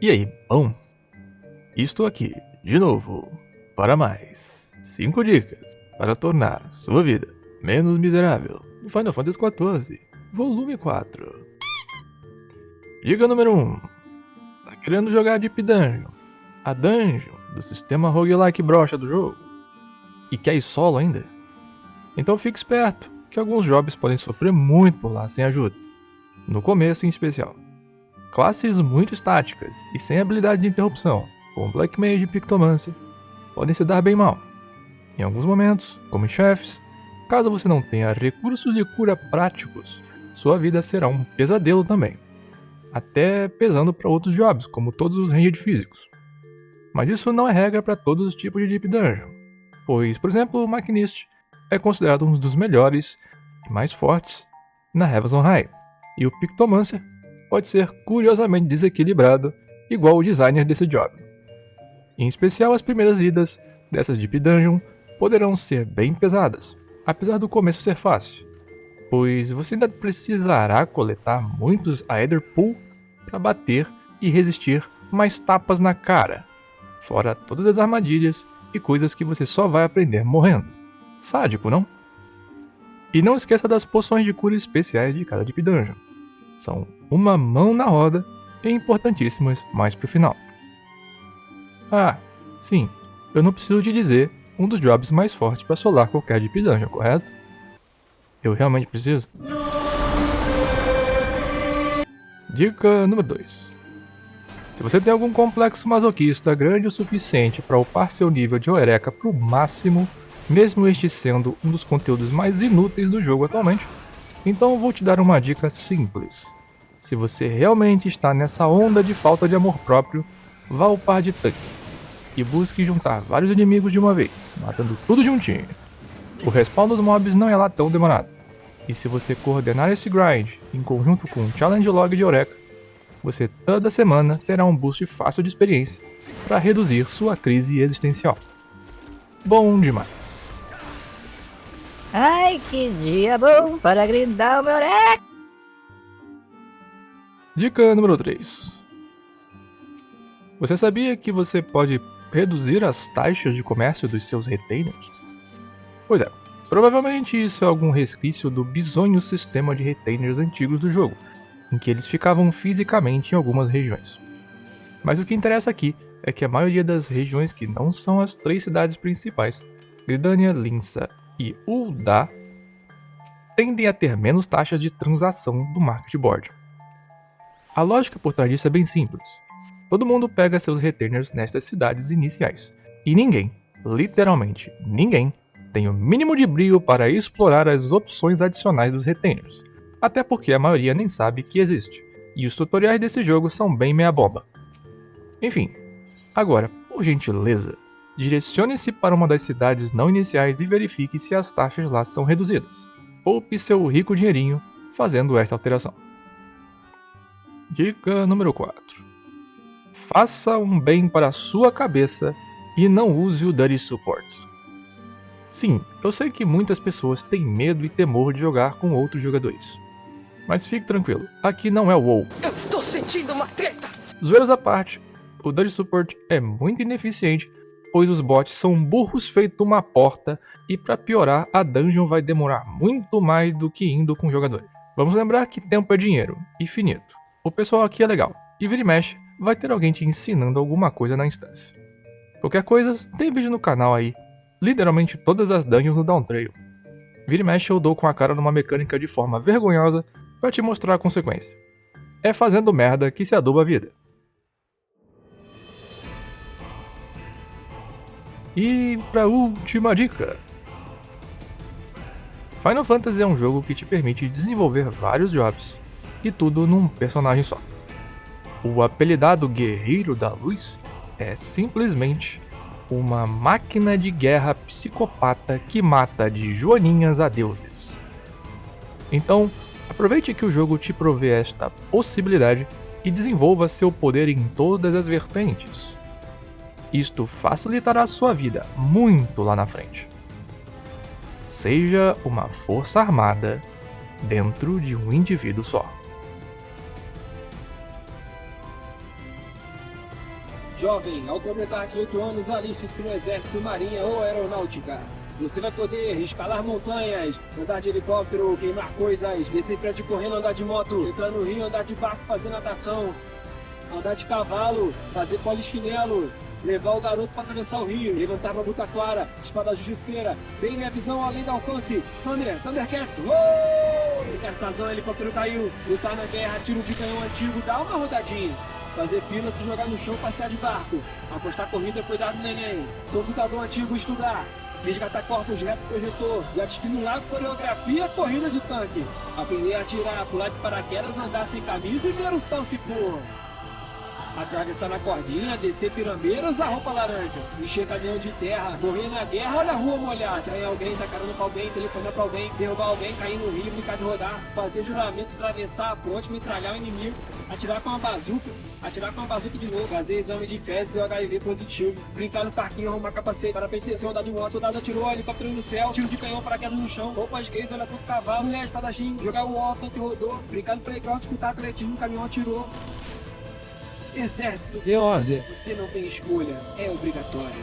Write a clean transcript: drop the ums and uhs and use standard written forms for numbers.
E aí, bom? Estou aqui, de novo, para mais 5 dicas para tornar sua vida menos miserável no Final Fantasy XIV, volume 4. Dica número 1. Tá querendo jogar Deep Dungeon? A dungeon do sistema roguelike brocha do jogo? E quer ir solo ainda? Então fique esperto, que alguns jobs podem sofrer muito por lá sem ajuda. No começo em especial. Classes muito estáticas e sem habilidade de interrupção, como Black Mage e Pictomancer, podem se dar bem mal. Em alguns momentos, como em chefes, caso você não tenha recursos de cura práticos, sua vida será um pesadelo também. Até pesando para outros jobs, como todos os ranged físicos. Mas isso não é regra para todos os tipos de Deep Dungeon, pois, por exemplo, o Machinist é considerado um dos melhores e mais fortes na Heavens on High, e o Pictomancer pode ser curiosamente desequilibrado, igual o designer desse job. Em especial, as primeiras vidas dessas Deep Dungeon poderão ser bem pesadas, apesar do começo ser fácil, pois você ainda precisará coletar muitos Aether Pool para bater e resistir mais tapas na cara, fora todas as armadilhas e coisas que você só vai aprender morrendo. Sádico, não? E não esqueça das poções de cura especiais de cada Deep Dungeon. São uma mão na roda e importantíssimas mais pro final. Ah, sim, eu não preciso te dizer um dos jobs mais fortes para solar qualquer Deep Dungeon, correto? Eu realmente preciso? Dica número 2. Se você tem algum complexo masoquista grande o suficiente para upar seu nível de Eureka pro máximo, mesmo este sendo um dos conteúdos mais inúteis do jogo atualmente, então eu vou te dar uma dica simples. Se você realmente está nessa onda de falta de amor próprio, vá upar de tanque e busque juntar vários inimigos de uma vez, matando tudo juntinho. O respawn dos mobs não é lá tão demorado, e se você coordenar esse grind em conjunto com um challenge log de Eureka, você toda semana terá um boost fácil de experiência para reduzir sua crise existencial. Bom demais! Ai, que dia bom para grindar o meu Eureka! Dica número 3. Você sabia que você pode reduzir as taxas de comércio dos seus retainers? Pois é, provavelmente isso é algum resquício do bizonho sistema de retainers antigos do jogo, em que eles ficavam fisicamente em algumas regiões. Mas o que interessa aqui é que a maioria das regiões que não são as 3 cidades principais, Gridania, Linsa e Ul'dah, tendem a ter menos taxas de transação do market board. A lógica por trás disso é bem simples. Todo mundo pega seus retainers nestas cidades iniciais, e ninguém, literalmente ninguém, tem o mínimo de brio para explorar as opções adicionais dos retainers, até porque a maioria nem sabe que existe, e os tutoriais desse jogo são bem meia bomba. Enfim, agora, por gentileza, direcione-se para uma das cidades não iniciais e verifique se as taxas lá são reduzidas. Poupe seu rico dinheirinho fazendo esta alteração. Dica número 4. Faça um bem para a sua cabeça e não use o Dirty Support. Sim, eu sei que muitas pessoas têm medo e temor de jogar com outros jogadores. Mas fique tranquilo, aqui não é o WoW. Eu estou sentindo uma treta! Zoeiras à parte, o Dirty Support é muito ineficiente, pois os bots são burros feito uma porta e para piorar, a dungeon vai demorar muito mais do que indo com jogadores. Vamos lembrar que tempo é dinheiro, e finito. O pessoal aqui é legal, e vira e mexe, vai ter alguém te ensinando alguma coisa na instância. Qualquer coisa, tem vídeo no canal aí, literalmente todas as dungeons no Downtrail. Vira e mexe eu dou com a cara numa mecânica de forma vergonhosa pra te mostrar a consequência. É fazendo merda que se aduba a vida. E pra última dica. Final Fantasy é um jogo que te permite desenvolver vários jobs, e tudo num personagem só. O apelidado Guerreiro da Luz é simplesmente uma máquina de guerra psicopata que mata de joaninhas a deuses. Então, aproveite que o jogo te provê esta possibilidade e desenvolva seu poder em todas as vertentes. Isto facilitará sua vida muito lá na frente. Seja uma força armada dentro de um indivíduo só. Jovem, ao completar 18 anos, aliste-se no Exército, Marinha ou Aeronáutica. Você vai poder escalar montanhas, andar de helicóptero, queimar coisas, descer prédio correndo, andar de moto, entrar no rio, andar de barco, fazer natação, andar de cavalo, fazer polichinelo, levar o garoto para atravessar o rio, levantar pra Butaquara, espada justiceira, bem minha visão além do alcance, Thundercats, cartazão, helicóptero caiu, lutar na guerra, tiro de canhão antigo, dá uma rodadinha. Fazer fila, se jogar no chão, passear de barco. Apostar corrida, cuidar do neném. Computador antigo, estudar. Resgatar corpos reto projetor. Jet ski no lago, coreografia, corrida de tanque. Aprender a atirar, pular de paraquedas, andar sem camisa e ver o sol se pôr. Atravessar na cordinha, descer pirambeira, usar roupa laranja. Encher caminhão de terra, correr na guerra, olha a rua molhar. Atirar em alguém, dar carona pra alguém, telefonar pra alguém, derrubar alguém, cair no rio, brincar de rodar. Fazer juramento, atravessar a ponte, metralhar o inimigo. Atirar com uma bazuca de novo. Fazer exame de fezes, deu HIV positivo. Brincar no parquinho, arrumar capacete, para proteção, andar de moto. Soldado atirou, helicóptero no céu, tiro de canhão, paraquedas no chão. Roupas gays, olha pro cavalo, mulher espadachim. Jogar o ó, tanto rodou. Brincar no playground, escutar atletismo, caminhão atirou. Exército de Ozzy, você não tem escolha, é obrigatório.